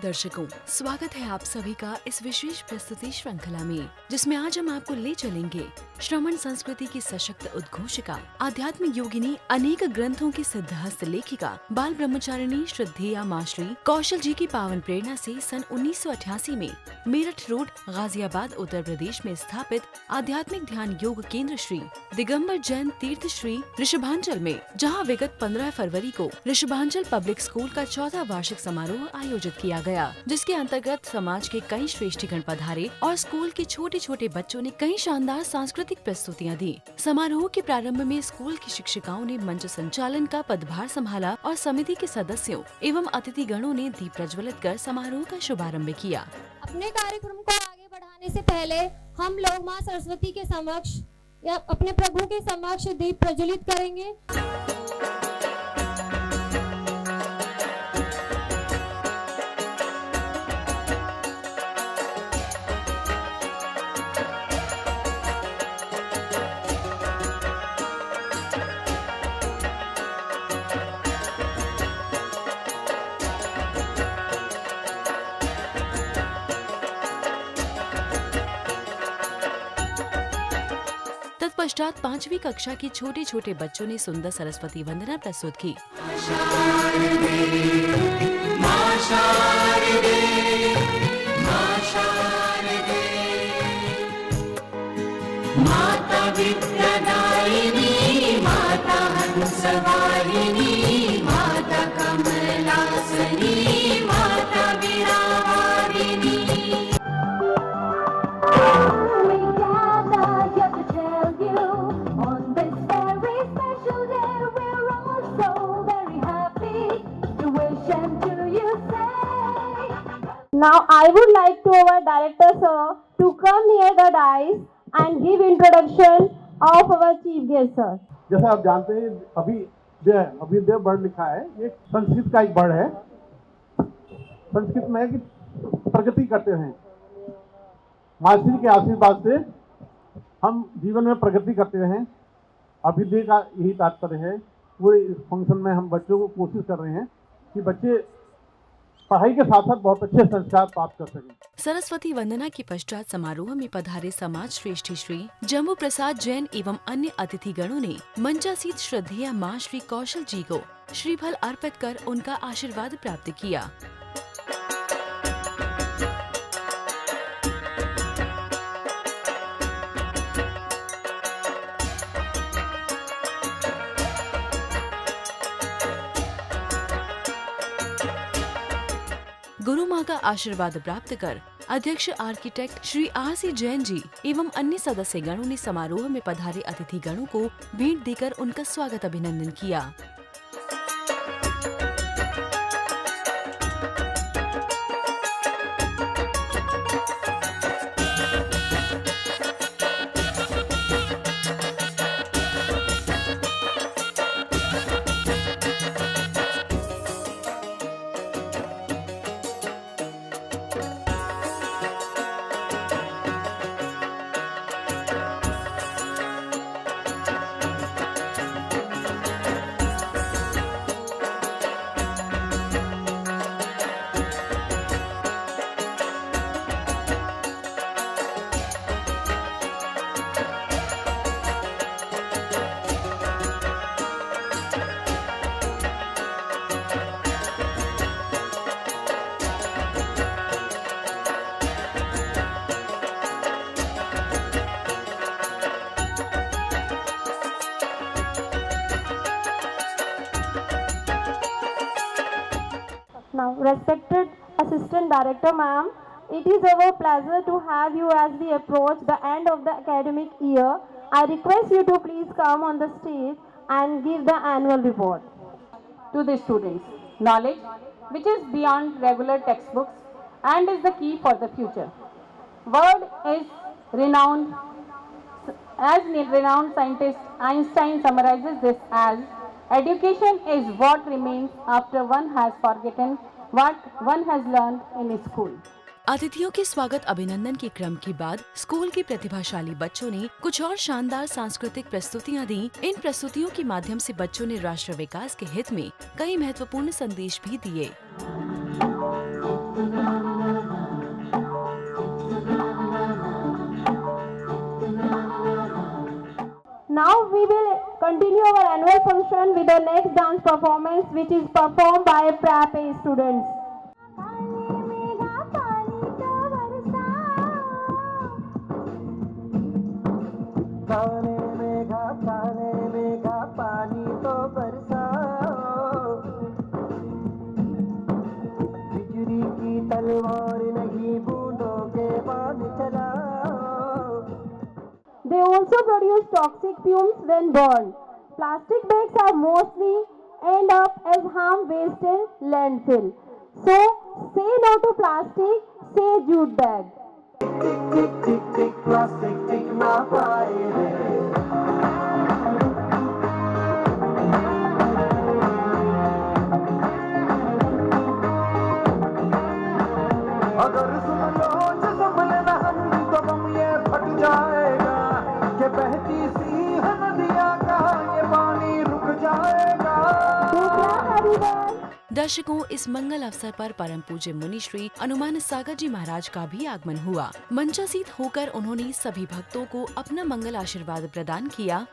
दर्शकों, स्वागत है आप सभी का इस विशेष प्रस्तुति श्रृंखला में, जिसमें आज हम आपको ले चलेंगे श्रमण संस्कृति की सशक्त उद्घोषिका, आध्यात्मिक योगिनी, अनेक ग्रंथों की सिद्धहस्त लेखिका, बाल ब्रह्मचारिणी श्रद्धेया माश्री कौशल जी की पावन प्रेरणा से सन 1988 में मेरठ रोड, गाजियाबाद, उत्तर प्रदेश में स्थापित आध्यात्मिक ध्यान योग केंद्र श्री दिगंबर जैन तीर्थ श्री ऋषभांचल में, जहां विगत 15 फरवरी को ऋषभांचल पब्लिक स्कूल का 14वां वार्षिक समारोह आयोजित किया गया, जिसके अंतर्गत समाज के कई श्रेष्ठीगण पधारे और स्कूल के छोटे छोटे बच्चों ने कई शानदार सांस्कृतिक प्रस्तुतियां दी। समारोह के प्रारंभ में स्कूल की शिक्षिकाओं ने मंच संचालन का पदभार संभाला और समिति के सदस्यों एवं अतिथिगणों ने दीप प्रज्वलित कर समारोह का शुभारंभ किया। अपने कार्यक्रम को आगे बढ़ाने से पहले हम लोग मां सरस्वती के समक्ष या अपने प्रभु के समक्ष दीप प्रज्वलित करेंगे। तत्पश्चात 5वीं कक्षा के छोटे छोटे बच्चों ने सुंदर सरस्वती वंदना प्रस्तुत की। माता विद्यादायिनी, माता हंसवाहिनी, माता कमलासनी, माता वीणावारिणी। Now I would like to our director sir to come near the dais and give introduction of our chief guest sir. जैसा आप जानते हैं अभ्युदय वर्ड लिखा है, ये संस्कृत का एक वर्ड है। संस्कृत में है कि प्रगति करते हैं। माश्री के आशीर्वाद से हम जीवन में प्रगति करते हैं। अभ्युदय का यही तात्पर्य है। पूरे इस फंक्शन में हम बच्चों को कोशिश कर रहे हैं कि बच्चे पढ़ाई के साथ साथ बहुत अच्छे संस्कार प्राप्त कर सकें। सरस्वती वंदना के पश्चात समारोह में पधारे समाज श्रेष्ठी श्री जम्बू प्रसाद जैन एवं अन्य अतिथिगणों ने मंचासीत श्रद्धेया मां श्री कौशल जी को श्रीफल अर्पित कर उनका आशीर्वाद प्राप्त किया। गुरु माँ का आशीर्वाद प्राप्त कर अध्यक्ष आर्किटेक्ट श्री R.C. जैन जी एवं अन्य सदस्य गणों ने समारोह में पधारे अतिथि गणों को भेंट देकर उनका स्वागत अभिनंदन किया। Now, respected Assistant Director Ma'am, it is our pleasure to have you as we approach the end of the academic year. I request you to please come on the stage and give the annual report. To the students, knowledge which is beyond regular textbooks and is the key for the future. Word is renowned, as renowned scientist Einstein summarizes this as, education is what remains after one has forgotten what one has learned in school. अतिथियों के स्वागत अभिनंदन के क्रम के बाद school के प्रतिभाशाली बच्चों ने कुछ और शानदार सांस्कृतिक प्रस्तुतियां दी। इन प्रस्तुतियों के माध्यम से बच्चों ने राष्ट्र विकास के हित में कई महत्वपूर्ण संदेश भी दिए। we will continue our annual function with the next dance performance, which is performed by Prep students. काने मेघा पानी तो बरसाओ, बिजली की तलवार नहीं बूंदों के बांध चलाओ। They also produce toxic fumes when burned. Plastic bags are mostly end up as harm waste in landfill. So say no to plastic, say jute bag. Tick tick tick tick plastic टिक ना पाए रे। अगर सुन लो जो संभले ना हम तो बम ये फट जाएगा, कि बहती सी है नदियाँ कहाँ ये पानी रुक जाएगा। दर्शकों, इस मंगल अवसर पर परम पूज्य मुनि श्री अनुमान सागर जी महाराज का भी आगमन हुआ। मंचासीत होकर उन्होंने सभी भक्तों को अपना मंगल आशीर्वाद प्रदान किया।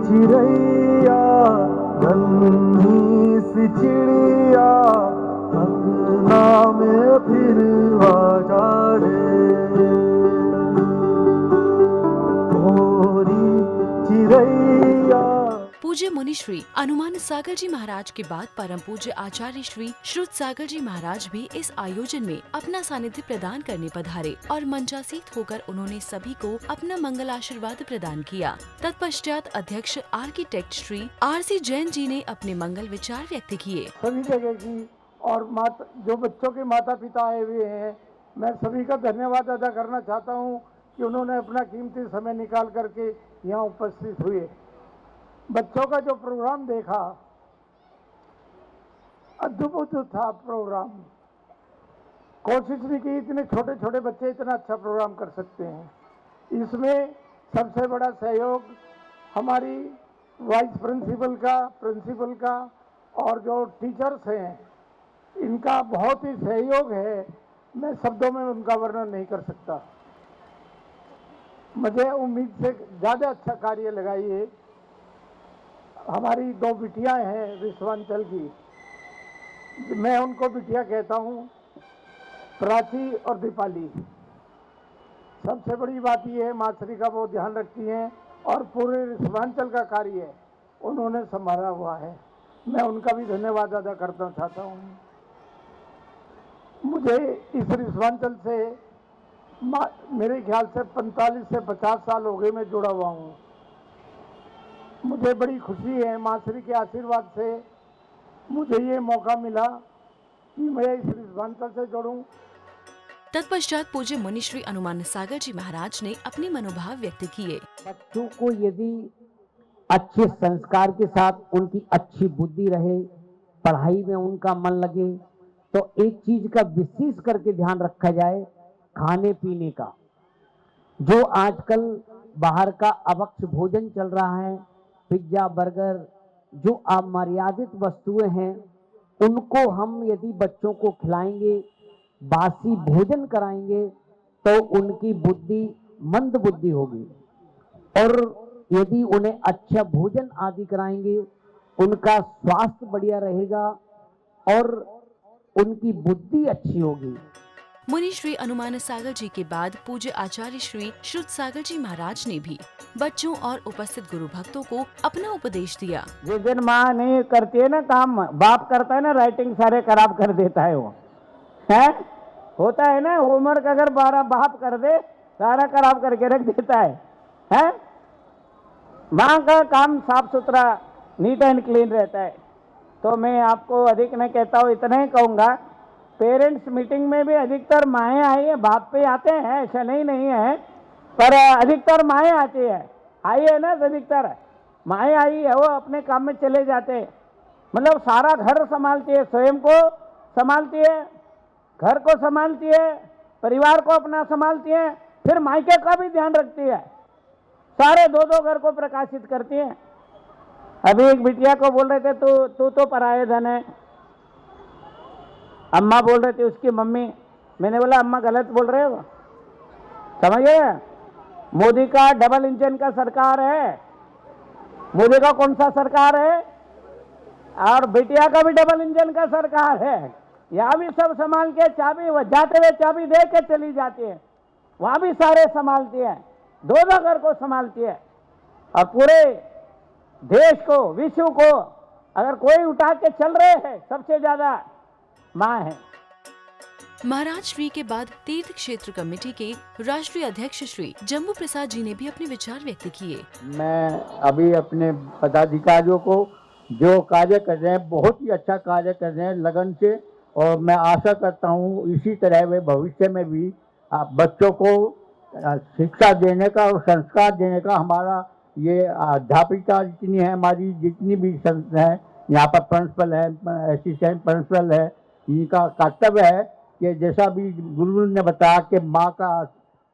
चिड़ैया नन्ही सी चिड़िया अंगना में फिर आ जा रे, गोरी चिड़ैया। पूज्य मुनि श्री अनुमान सागर जी महाराज के बाद परम पूज्य आचार्य श्री श्रुत सागर जी महाराज भी इस आयोजन में अपना सानिध्य प्रदान करने पधारे और मंचासीत होकर उन्होंने सभी को अपना मंगल आशीर्वाद प्रदान किया। तत्पश्चात अध्यक्ष आर्किटेक्ट श्री RC जैन जी ने अपने मंगल विचार व्यक्त किए। सभी जगह की और जो बच्चों के माता पिता आए हुए हैं, मैं सभी का धन्यवाद अदा करना चाहता हूं कि उन्होंने अपना कीमती समय निकाल करके यहाँ उपस्थित हुए। बच्चों का जो प्रोग्राम देखा, अद्भुत था प्रोग्राम। कोशिश नहीं की इतने छोटे छोटे बच्चे इतना अच्छा प्रोग्राम कर सकते हैं। इसमें सबसे बड़ा सहयोग हमारी वाइस प्रिंसिपल का और जो टीचर्स हैं, इनका बहुत ही सहयोग है। मैं शब्दों में उनका वर्णन नहीं कर सकता। मुझे उम्मीद से ज़्यादा अच्छा कार्य लगा ये। हमारी 2 बिटियां हैं विश्वांचल की, मैं उनको बिटिया कहता हूँ, प्राची और दीपाली। सबसे बड़ी बात ये है, मातृ का वो ध्यान रखती हैं और पूरे विश्वांचल का कार्य उन्होंने संभाला हुआ है। मैं उनका भी धन्यवाद अदा करना चाहता हूँ। मुझे इस विश्वांचल से मेरे ख्याल से 45 से 50 साल हो गए मैं जुड़ा हुआ हूँ। मुझे बड़ी खुशी है, माँ श्री के आशीर्वाद से मुझे ये मौका मिला कि मैं इस विश्वांचल से जुड़ूं। तत्पश्चात पूज्य मुनि श्री अनुमान सागर जी महाराज ने अपने मनोभाव व्यक्त किए। बच्चों को यदि अच्छे संस्कार के साथ उनकी अच्छी बुद्धि रहे, पढ़ाई में उनका मन लगे, तो एक चीज का विशेष करके ध्यान रखा जाए, खाने पीने का। जो आजकल बाहर का अभक्ष भोजन चल रहा है, पिज्जा बर्गर, जो अमर्यादित वस्तुएं हैं, उनको हम यदि बच्चों को खिलाएंगे, बासी भोजन कराएंगे, तो उनकी बुद्धि मंद बुद्धि होगी। और यदि उन्हें अच्छा भोजन आदि कराएंगे, उनका स्वास्थ्य बढ़िया रहेगा और उनकी बुद्धि अच्छी होगी। मुनि श्री अनुमान सागर जी के बाद पूज्य आचार्य श्री श्रुत सागर जी महाराज ने भी बच्चों और उपस्थित गुरु भक्तों को अपना उपदेश दिया। जिस दिन माँ नहीं करती है ना काम, बाप करता है ना, राइटिंग सारे खराब कर देता है। वो है होता है ना, होमवर्क अगर 12 बाप कर दे, सारा खराब करके रख देता है। माँ का काम साफ सुथरा, नीट एंड क्लीन रहता है। तो मैं आपको अधिक नहीं कहता हूँ, इतना ही कहूँगा पेरेंट्स मीटिंग में भी अधिकतर माएँ आई है, बाप पे आते हैं, ऐसा नहीं है, पर अधिकतर माएँ आती है, आई है ना, अधिकतर माएँ आई है, वो अपने काम में चले जाते हैं, मतलब सारा घर संभालती है, स्वयं को संभालती है, घर को संभालती है, परिवार को अपना संभालती है, फिर मायके का भी ध्यान रखती है, सारे दो घर को प्रकाशित करती है। अभी एक बिटिया को बोल रहे थे तू तो पराये धन है, अम्मा बोल रहे थे उसकी मम्मी, मैंने बोला अम्मा गलत बोल रहे हो, समझ गए? मोदी का डबल इंजन का सरकार है, मोदी का कौन सा सरकार है, और बिटिया का भी डबल इंजन का सरकार है, यहाँ भी सब संभाल के चाबी जाते हुए चाबी दे के चली जाती है, वहाँ भी सारे संभालती है, दो घर को संभालती है, और पूरे देश को, विश्व को अगर कोई उठा के चल रहे हैं, सबसे ज्यादा माँ है। महाराज श्री के बाद तीर्थ क्षेत्र कमेटी के राष्ट्रीय अध्यक्ष श्री जम्बू प्रसाद जी ने भी अपने विचार व्यक्त किए। मैं अभी अपने पदाधिकारियों को जो कार्य कर रहे हैं, बहुत ही अच्छा कार्य कर रहे हैं लगन से, और मैं आशा करता हूँ इसी तरह वे भविष्य में भी बच्चों को शिक्षा देने का और संस्कार देने का, हमारा ये अध्यापिका जितनी है, हमारी जितनी भी संस्था है, यहाँ पर प्रिंसिपल है, असिस्टेंट प्रिंसिपल है, इनका कर्तव्य है कि जैसा भी गुरु ने बताया कि माँ का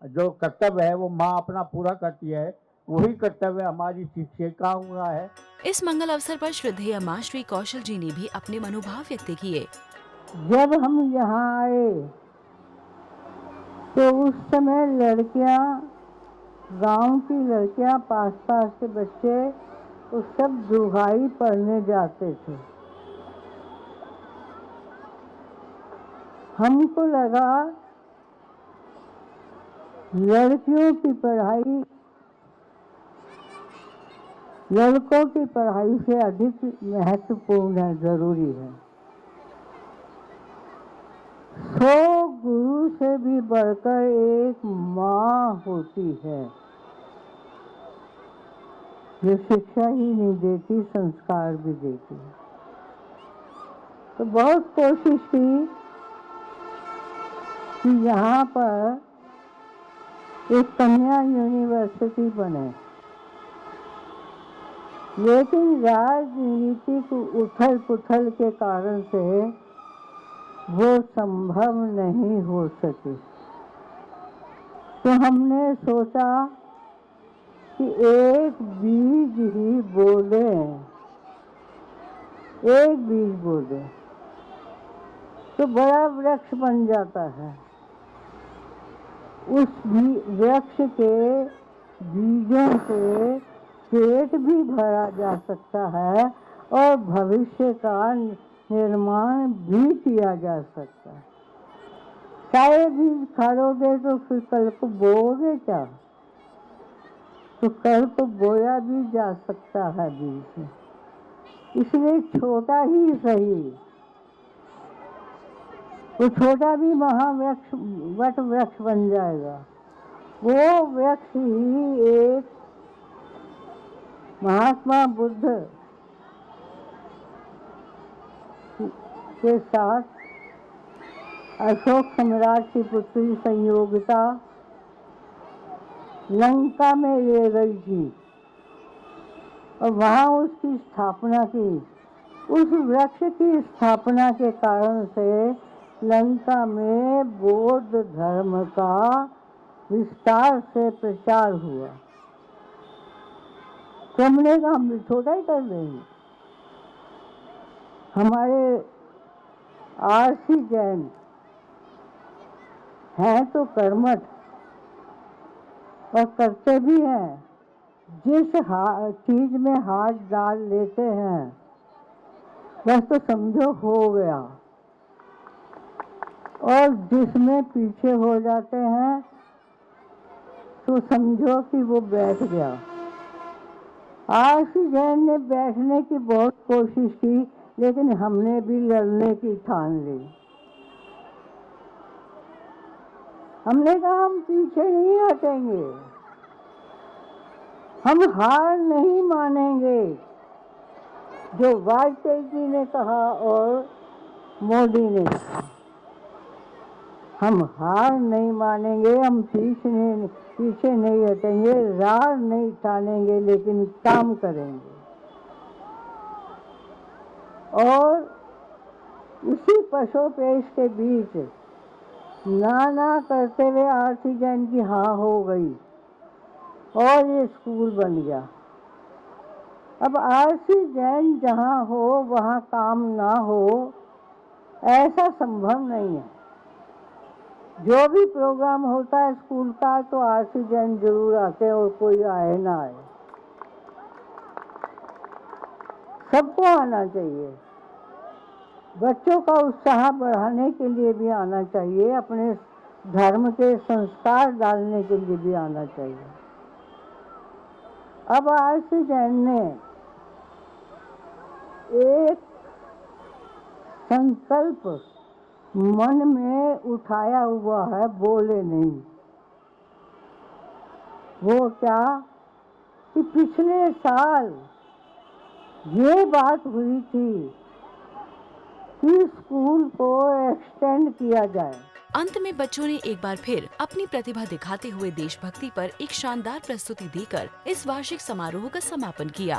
जो कर्तव्य है वो माँ अपना पूरा करती है, वही कर्तव्य हमारी शिक्षिकाओं का है। इस मंगल अवसर पर श्रद्धेय माँ श्री कौशल जी ने भी अपने मनोभाव व्यक्त किए। जब हम यहाँ आए तो उस समय लड़कियाँ, गांव की लड़कियाँ, पास के बच्चे, वो सब दुहाई पढ़ने जाते थे। हमको लगा लड़कियों की पढ़ाई लड़कों की पढ़ाई से अधिक महत्वपूर्ण है, जरूरी है। 100 गुरु से भी बढ़कर एक माँ होती है, जो शिक्षा ही नहीं देती, संस्कार भी देती है। तो बहुत कोशिश की कि यहाँ पर एक कन्या यूनिवर्सिटी बने, लेकिन राजनीतिक उथल पुथल के कारण से वो संभव नहीं हो सकी। तो हमने सोचा कि एक बीज ही बोले, एक बीज बोले तो बड़ा वृक्ष बन जाता है। उस वृक्ष के बीजों से पेट भी भरा जा सकता है और भविष्य का निर्माण भी किया जा सकता है। सारे बीज खाओगे तो फिर कल को बोओगे क्या? तो कल को बोया भी जा सकता है बीज, इसलिए छोटा ही सही, वो छोटा भी महावृक्ष, वट वृक्ष बन जाएगा। वो वृक्ष ही एक महात्मा बुद्ध के साथ अशोक सम्राट की पुत्री संयोगिता लंका में ले गई थी और वहाँ उसकी स्थापना की। उस वृक्ष की स्थापना के कारण से लंका में बौद्ध धर्म का विस्तार से प्रचार हुआ। तो हमने कहा हम छोटा ही कर देंगे। हमारे आरसी जैन हैं तो कर्मठ और करते भी हैं, जिस चीज में हाथ डाल लेते हैं बस तो समझो हो गया, और जिसमें पीछे हो जाते हैं तो समझो कि वो बैठ गया। आरसी जैन ने बैठने की बहुत कोशिश की, लेकिन हमने भी लड़ने की ठान ली। हमने कहा हम पीछे नहीं हटेंगे, हम हार नहीं मानेंगे। जो वाजपेयी जी ने कहा और मोदी ने कहा, हम हार नहीं मानेंगे, हम पीछे नहीं हटेंगे, रार नहीं टालेंगे, लेकिन काम करेंगे। और इसी पशोपेश के बीच ना करते हुए आरसी जैन की हाँ हो गई और ये स्कूल बन गया। अब आरसी जैन जहाँ हो वहाँ काम ना हो, ऐसा संभव नहीं है। जो भी प्रोग्राम होता है स्कूल का तो आरसी जैन जरूर आते हैं, और कोई आए ना आए, सबको आना चाहिए। बच्चों का उत्साह बढ़ाने के लिए भी आना चाहिए, अपने धर्म के संस्कार डालने के लिए भी आना चाहिए। अब आरसी जैन ने एक संकल्प मन में उठाया हुआ है, बोले नहीं। वो क्या कि पिछले साल ये बात हुई थी कि स्कूल को एक्सटेंड किया जाए। अंत में बच्चों ने एक बार फिर अपनी प्रतिभा दिखाते हुए देशभक्ति पर एक शानदार प्रस्तुति देकर इस वार्षिक समारोह का समापन किया।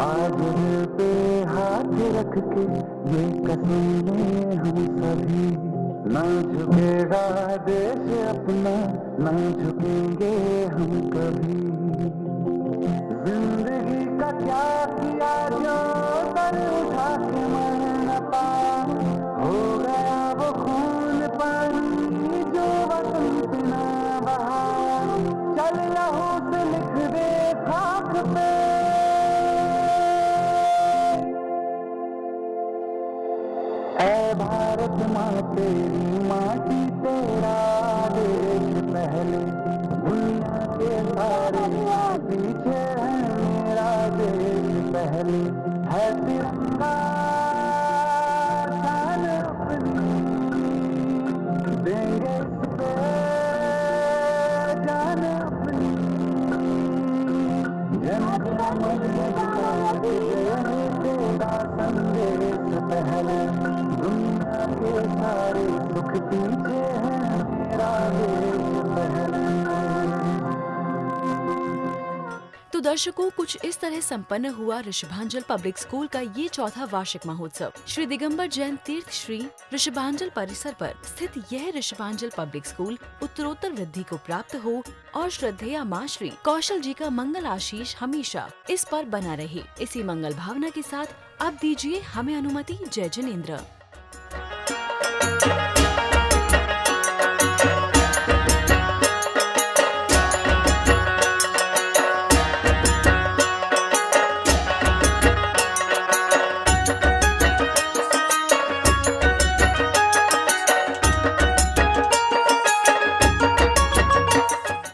आज दिल पे हाथ रख के ये कसम ले हम सभी, ना झुकेगा देश अपना, ना झुकेंगे हम कभी। जिंदगी का क्या किया जो सर उठा के मर न पाया, हो गया वो खून पानी जो वतन पे ना बहाया। चल लहू से लिख दे खाक पे, ऐ भारत माँ तेरी माटी तेरा देश पहले, दुनिया के सारे पीछे है मेरा देश पहले। है तिरंगा शान अपनी, देंगे इस पे जान अपनी। जन गण मन तेरा संदेश पहले, दुनिया के सारे सुख पीछे है मेरा देश पहले। तो दर्शकों, कुछ इस तरह संपन्न हुआ ऋषभांजल पब्लिक स्कूल का ये चौथा वार्षिक महोत्सव। श्री दिगंबर जैन तीर्थ श्री ऋषभांजल परिसर पर स्थित यह ऋषभांजल पब्लिक स्कूल उत्तरोत्तर वृद्धि को प्राप्त हो और श्रद्धेया माँ श्री कौशल जी का मंगल आशीष हमेशा इस पर बना रहे। इसी मंगल भावना के साथ अब दीजिए हमें अनुमति। जय जिनेंद्र।